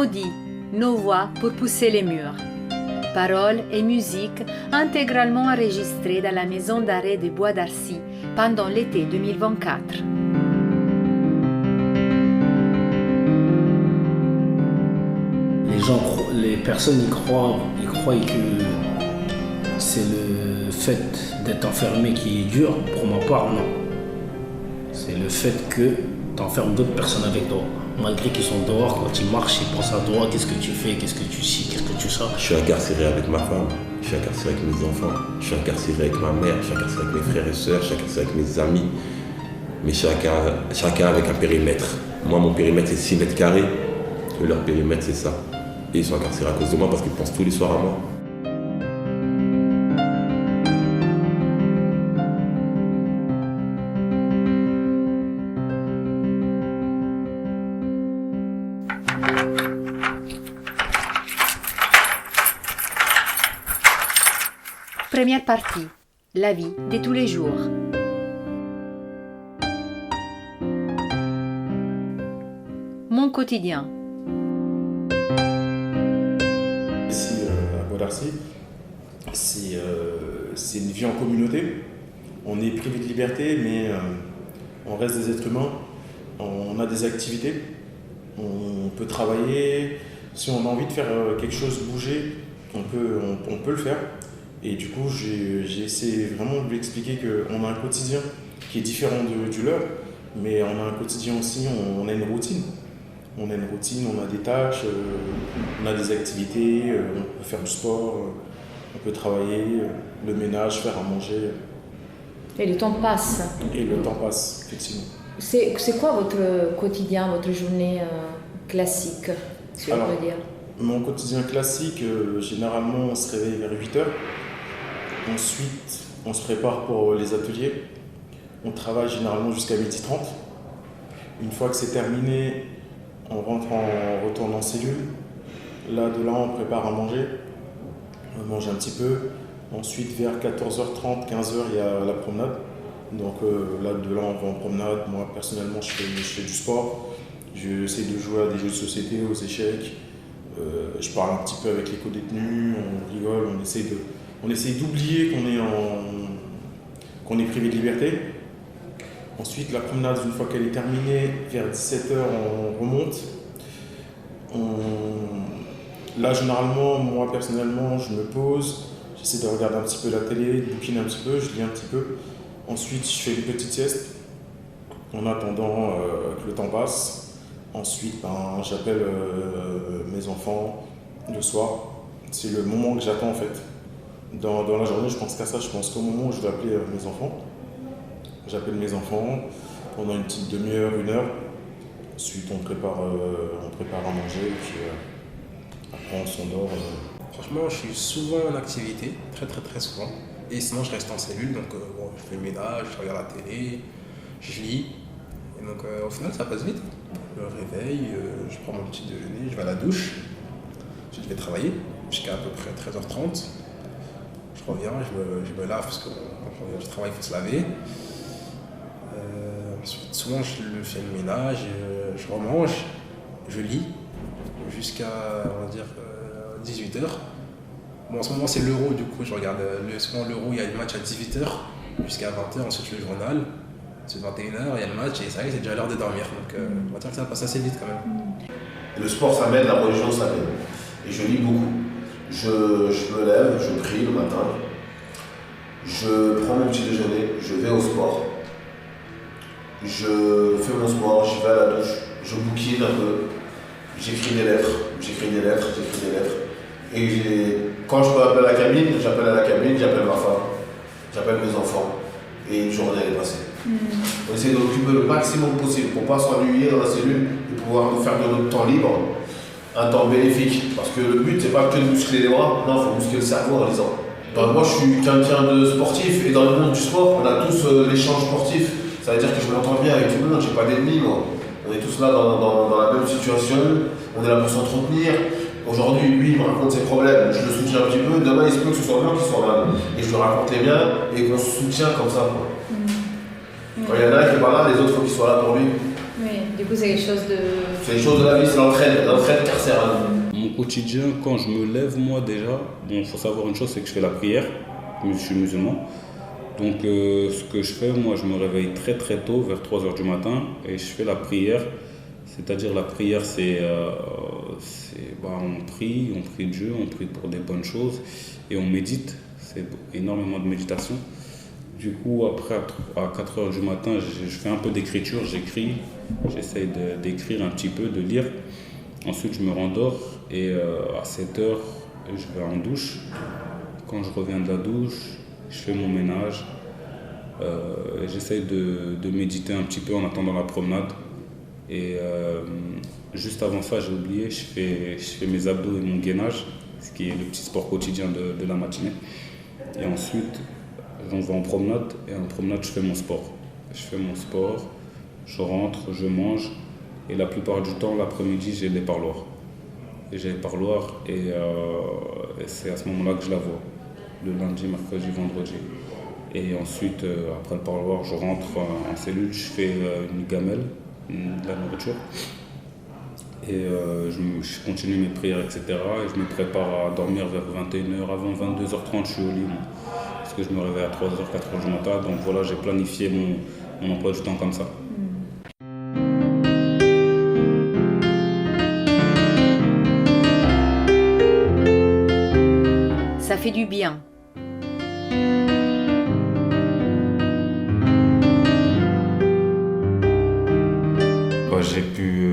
maudit, nos voix pour pousser les murs. Paroles et musique intégralement enregistrées dans la maison d'arrêt de Bois d'Arcy pendant l'été 2024. Les personnes y croient que c'est le fait d'être enfermé qui est dur. Pour ma part, non. C'est le fait que tu enfermes d'autres personnes avec toi. Malgré qu'ils sont dehors, quand ils marchent, ils pensent à toi, qu'est-ce que tu fais, qu'est-ce que tu sais, qu'est-ce que tu sais. Je suis incarcéré avec ma femme, je suis incarcéré avec mes enfants, je suis incarcéré avec ma mère, je suis incarcéré avec mes frères et sœurs, je suis incarcéré avec mes amis. Mais chacun avec un périmètre. Moi, mon périmètre, c'est 6 mètres carrés. Et leur périmètre, c'est ça. Et ils sont incarcérés à cause de moi parce qu'ils pensent tous les soirs à moi. Première partie, la vie de tous les jours. Mon quotidien. Ici, à Bois d'Arcy, c'est une vie en communauté. On est privé de liberté, mais on reste des êtres humains. On a des activités. On peut travailler. Si on a envie de faire quelque chose bouger, on peut le faire. Et du coup, j'ai essayé vraiment de lui expliquer qu'on a un quotidien qui est différent du leur, mais on a un quotidien aussi, on a une routine. On a une routine, on a des tâches, on a des activités, on peut faire du sport, on peut travailler, le ménage, faire à manger. Et le temps passe. Et le temps passe, effectivement. C'est quoi votre quotidien, votre journée classique, si on peut dire? Mon quotidien classique, généralement, on se réveille vers 8h. Ensuite, on se prépare pour les ateliers. On travaille généralement jusqu'à 12h30. Une fois que c'est terminé, on retourne en cellule. Là, on prépare à manger. On mange un petit peu. Ensuite, vers 14h30, 15h, il y a la promenade. Donc on va en promenade. Moi, personnellement, je fais du sport. J'essaie de jouer à des jeux de société, aux échecs. Je parle un petit peu avec les co-détenus. On rigole, on essaie d'oublier qu'on est privé de liberté. Ensuite, la promenade, une fois qu'elle est terminée, vers 17h, on remonte. Là, généralement, moi, personnellement, je me pose. J'essaie de regarder un petit peu la télé, de bouquiner un petit peu, je lis un petit peu. Ensuite, je fais une petite sieste en attendant que le temps passe. Ensuite, j'appelle mes enfants le soir. C'est le moment que j'attends, en fait. Dans la journée, je pense qu'à ça, je pense qu'au moment où je vais appeler mes enfants. J'appelle mes enfants pendant une petite demi-heure, 1 heure. Ensuite, on prépare à manger et puis après on s'endort. Franchement, je suis souvent en activité, très souvent. Et sinon, je reste en cellule, donc je fais le ménage, je regarde la télé, je lis. Et donc au final, ça passe vite. Je me réveille, je prends mon petit déjeuner, je vais à la douche. Je vais travailler jusqu'à peu près 13h30. Je reviens, je me lave parce que quand on vient du travail, il faut se laver. Ensuite, souvent, je fais le ménage, je remange, je lis jusqu'à, on va dire, 18h. Bon, en ce moment, c'est l'Euro, du coup, je regarde souvent l'Euro, il y a le match à 18h jusqu'à 20h, ensuite le journal. C'est 21h, il y a le match et ça y est, c'est déjà l'heure de dormir. Donc, on va dire que ça passe assez vite quand même. Le sport, ça m'aide, la religion, ça m'aide. Et je lis beaucoup. Je me lève, je prie le matin. Je prends mon petit déjeuner, je vais au sport. Je fais mon sport, je vais à la douche, je bouquine un peu. J'écris des lettres. Et quand je peux appeler à la cabine, j'appelle à la cabine, j'appelle ma femme, j'appelle mes enfants. Et une journée est passée. On essaie d'occuper le maximum possible pour ne pas s'ennuyer dans la cellule et pouvoir nous faire de notre temps libre un temps bénéfique. Parce que le but, c'est pas que de muscler les bras, non, il faut muscler le cerveau en lisant. Moi, je suis quelqu'un de sportif et dans le monde du sport, on a tous l'échange sportif. Ça veut dire que je m'entends bien avec tout le monde, j'ai pas d'ennemis, moi. On est tous là dans la même situation, on est là pour s'entretenir. Aujourd'hui, lui, il me raconte ses problèmes, je le soutiens un petit peu. Demain, il se peut que ce soit moi qui soit mal. Et je lui raconte les miens et qu'on se soutient comme ça, quoi. Quand il y en a qui est pas là, les autres, il faut qu'ils soient là pour lui. Oui, Du coup, c'est quelque chose de... C'est les choses de la vie, c'est l'entraide carcérale. Mon quotidien, quand je me lève, moi déjà, il faut savoir une chose, c'est que je fais la prière. Je suis musulman. Donc ce que je fais, moi je me réveille très très tôt, vers 3h du matin, et je fais la prière. C'est-à-dire la prière, on prie Dieu, on prie pour des bonnes choses, et on médite. C'est énormément de méditation. Du coup, après, à 4h du matin, je fais un peu d'écriture, j'écris, j'essaye d'écrire un petit peu, de lire. Ensuite, je me rendors, et à 7h, je vais en douche. Quand je reviens de la douche, je fais mon ménage. J'essaye de méditer un petit peu en attendant la promenade. Et juste avant ça, j'ai oublié, je fais mes abdos et mon gainage, ce qui est le petit sport quotidien de la matinée. Et ensuite, on va en promenade, et en promenade, je fais mon sport. Je rentre, je mange, et la plupart du temps, l'après-midi, j'ai les parloirs. Et c'est à ce moment-là que je la vois, le lundi, mercredi, vendredi. Et ensuite, après le parloir, je rentre en cellule, je fais une gamelle, de la nourriture. Et je continue mes prières, etc. Et je me prépare à dormir vers 21h, avant 22h30, je suis au lit. Parce que je me réveille à 3h, 4h du matin. Donc voilà, j'ai planifié mon emploi du temps comme ça. Ça fait du bien. J'ai pu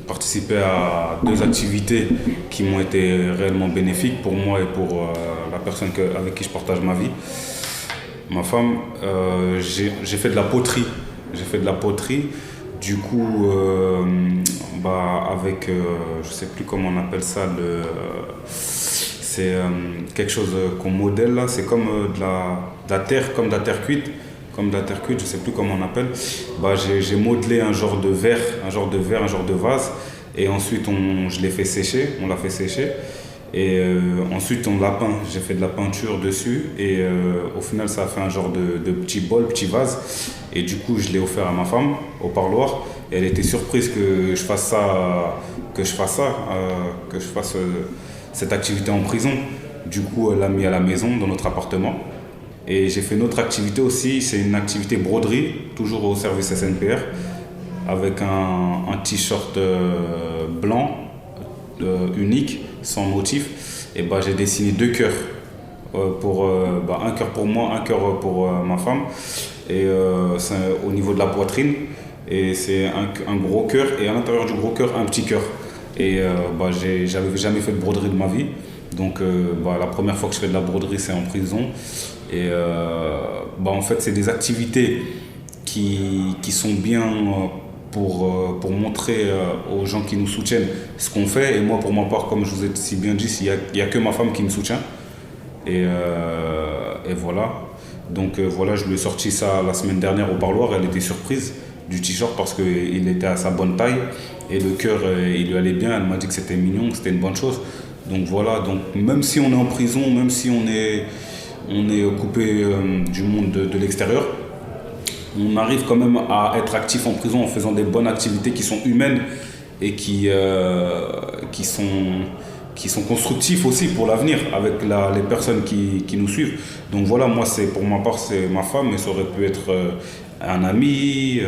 participer à 2 activités qui m'ont été réellement bénéfiques pour moi et pour la personne avec qui je partage ma vie. Ma femme, j'ai fait de la poterie. Du coup, avec, je ne sais plus comment on appelle ça, c'est quelque chose qu'on modèle là, c'est comme de la terre cuite. Je ne sais plus comment on appelle. J'ai modelé un genre de verre, un genre de vase, et ensuite on l'a fait sécher, et ensuite on l'a peint. J'ai fait de la peinture dessus, et au final ça a fait un genre de petit bol, petit vase, et du coup je l'ai offert à ma femme au parloir, et elle était surprise que je fasse cette activité en prison. Du coup elle l'a mis à la maison, dans notre appartement. Et j'ai fait une autre activité aussi, c'est une activité broderie, toujours au service SNPR, avec un t-shirt blanc, unique, sans motif. Et j'ai dessiné 2 cœurs, un cœur pour moi, un cœur pour ma femme, et c'est au niveau de la poitrine. Et c'est un gros cœur, et à l'intérieur du gros cœur, un petit cœur. Et j'avais jamais fait de broderie de ma vie. Donc la première fois que je fais de la broderie, c'est en prison. Et en fait, c'est des activités qui sont bien pour montrer aux gens qui nous soutiennent ce qu'on fait. Et moi, pour ma part, comme je vous ai si bien dit, il n'y a que ma femme qui me soutient. Et voilà. Donc voilà, je lui ai sorti ça la semaine dernière au parloir. Elle était surprise du t-shirt parce qu'il était à sa bonne taille. Et le cœur, il lui allait bien. Elle m'a dit que c'était mignon, que c'était une bonne chose. Donc voilà, donc même si on est en prison, même si on est coupé du monde de l'extérieur, on arrive quand même à être actif en prison en faisant des bonnes activités qui sont humaines et qui sont constructifs aussi pour l'avenir avec les personnes qui nous suivent. Donc voilà, moi pour ma part c'est ma femme, mais ça aurait pu être un ami,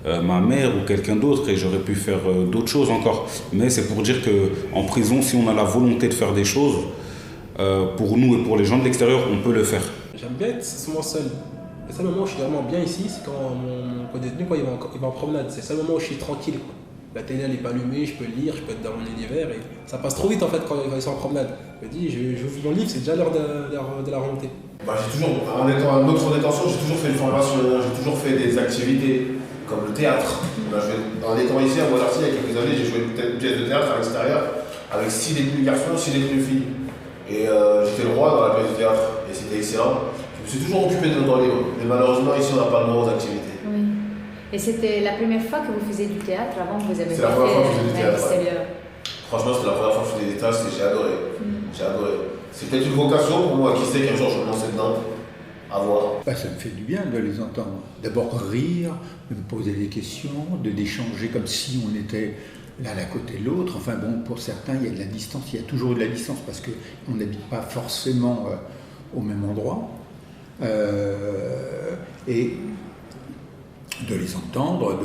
ma mère ou quelqu'un d'autre, et j'aurais pu faire d'autres choses encore. Mais c'est pour dire qu'en prison, si on a la volonté de faire des choses, pour nous et pour les gens de l'extérieur, on peut le faire. J'aime bien être souvent seul. Le seul moment où je suis vraiment bien ici, c'est quand mon co-détenu il va en promenade. C'est le seul moment où je suis tranquille. La télé elle n'est pas allumée, je peux lire, je peux être dans mon univers, et ça passe trop vite en fait quand ils sont en promenade. Je me dis, je ouvre mon livre, c'est déjà l'heure de la remontée. J'ai toujours, en étant en autre détention, j'ai toujours fait une formation, j'ai toujours fait des activités comme le théâtre. En étant ici à Bois d'Arcy, il y a quelques années, j'ai joué une pièce de théâtre à l'extérieur avec 6 détenus garçons, 6 détenus filles. Et j'étais le roi dans la pièce de théâtre, et c'était excellent. Je me suis toujours occupé de mon temps libre, mais malheureusement ici on n'a pas le droit aux activités. Oui. Et c'était la première fois que vous faisiez du théâtre, avant vous avez fait la première fois que je faisais du théâtre. l'extérieur. Franchement, c'était la première fois que je faisais des tâches et j'ai adoré. J'ai adoré. C'est peut-être une vocation pour moi, qui sait qu'un jour je me lancer dedans. À voir. Ça me fait du bien de les entendre. D'abord rire, de me poser des questions, d'échanger comme si on était l'un à côté de l'autre. Enfin bon, pour certains, il y a de la distance, il y a toujours de la distance parce qu'on n'habite pas forcément au même endroit. Et de les entendre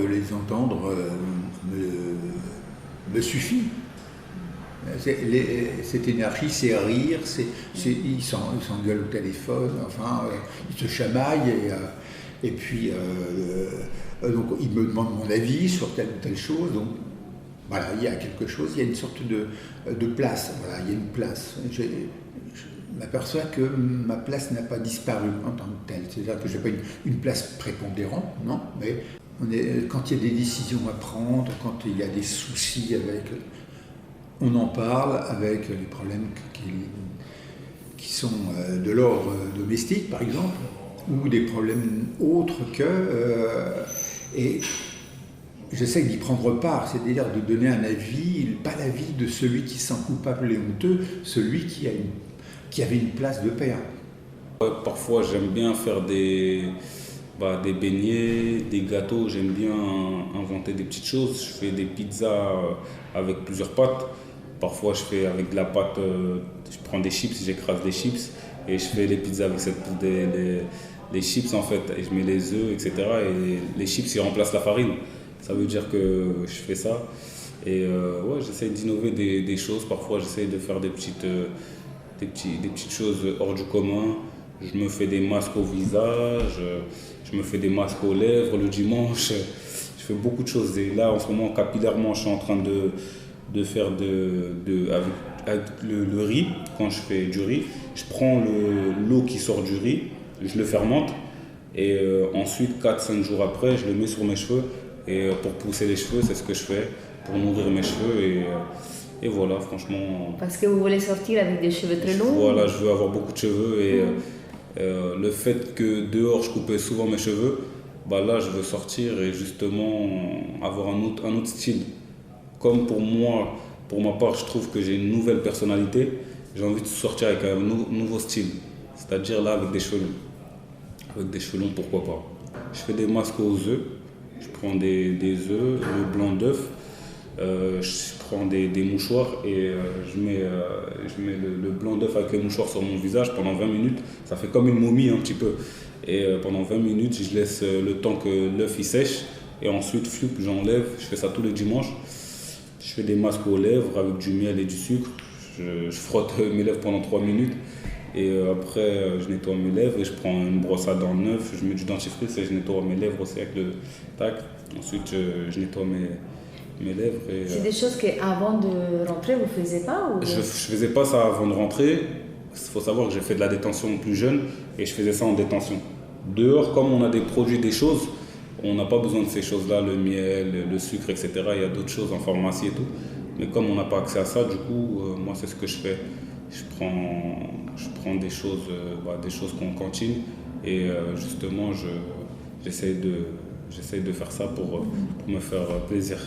me suffit. Cette énergie, c'est rire, ils s'engueulent au téléphone, enfin, ils se chamaillent et puis donc ils me demandent mon avis sur telle ou telle chose. Donc voilà, il y a quelque chose, il y a une sorte de place. Voilà, il y a une place. Je m'aperçois que ma place n'a pas disparu en tant que telle. C'est-à-dire que je n'ai pas une place prépondérante, non, mais quand il y a des décisions à prendre, quand il y a des soucis on en parle avec les problèmes qui sont de l'ordre domestique, par exemple, ou des problèmes autres et j'essaie d'y prendre part, c'est-à-dire de donner un avis, pas l'avis de celui qui se sent coupable et honteux, celui qui avait une place de père. Parfois, j'aime bien faire des beignets, des gâteaux, j'aime bien inventer des petites choses. Je fais des pizzas avec plusieurs pâtes. Parfois, je fais avec de la pâte, je prends des chips, j'écrase des chips et je fais les pizzas avec les chips en fait. Et je mets les œufs, etc. Et les chips, ils remplacent la farine. Ça veut dire que je fais ça. Et j'essaie d'innover des choses. Parfois, j'essaie de faire des petites choses hors du commun. Je me fais des masques au visage, je me fais des masques aux lèvres le dimanche. Je fais beaucoup de choses. Et là, en ce moment, capillairement, je suis en train de faire avec le riz. Quand je fais du riz, je prends l'eau qui sort du riz, je le fermente et ensuite 4-5 jours après je le mets sur mes cheveux et pour pousser les cheveux, c'est ce que je fais pour nourrir mes cheveux et voilà, franchement. Parce que vous voulez sortir avec des cheveux très longs? Voilà, je veux avoir beaucoup de cheveux et le fait que dehors je coupais souvent mes cheveux, là je veux sortir et justement avoir un autre style. Comme pour moi, pour ma part, je trouve que j'ai une nouvelle personnalité, j'ai envie de sortir avec un nouveau style, c'est-à-dire là avec des cheveux longs. Avec des cheveux longs, pourquoi pas. Je fais des masques aux œufs, je prends des œufs, le blanc d'œuf, je prends des mouchoirs et je mets le blanc d'œuf avec les mouchoirs sur mon visage pendant 20 minutes. Ça fait comme une momie un petit peu. Et pendant 20 minutes, je laisse le temps que l'œuf il sèche et ensuite, j'enlève, je fais ça tous les dimanches. Je fais des masques aux lèvres avec du miel et du sucre. Je frotte mes lèvres pendant 3 minutes. Et après, je nettoie mes lèvres et je prends une brosse à dents neuve. Je mets du dentifrice et je nettoie mes lèvres aussi avec le tac. Ensuite, je nettoie mes lèvres. C'est des choses qu'avant de rentrer, vous ne faisiez pas ou... Je ne faisais pas ça avant de rentrer. Il faut savoir que j'ai fait de la détention plus jeune et je faisais ça en détention. Dehors, comme on a des produits, des choses, on n'a pas besoin de ces choses-là, le miel, le sucre, etc. Il y a d'autres choses en pharmacie et tout. Mais comme on n'a pas accès à ça, du coup, moi, c'est ce que je fais. Je prends des choses qu'on cantine et justement, j'essaie de faire ça pour me faire plaisir.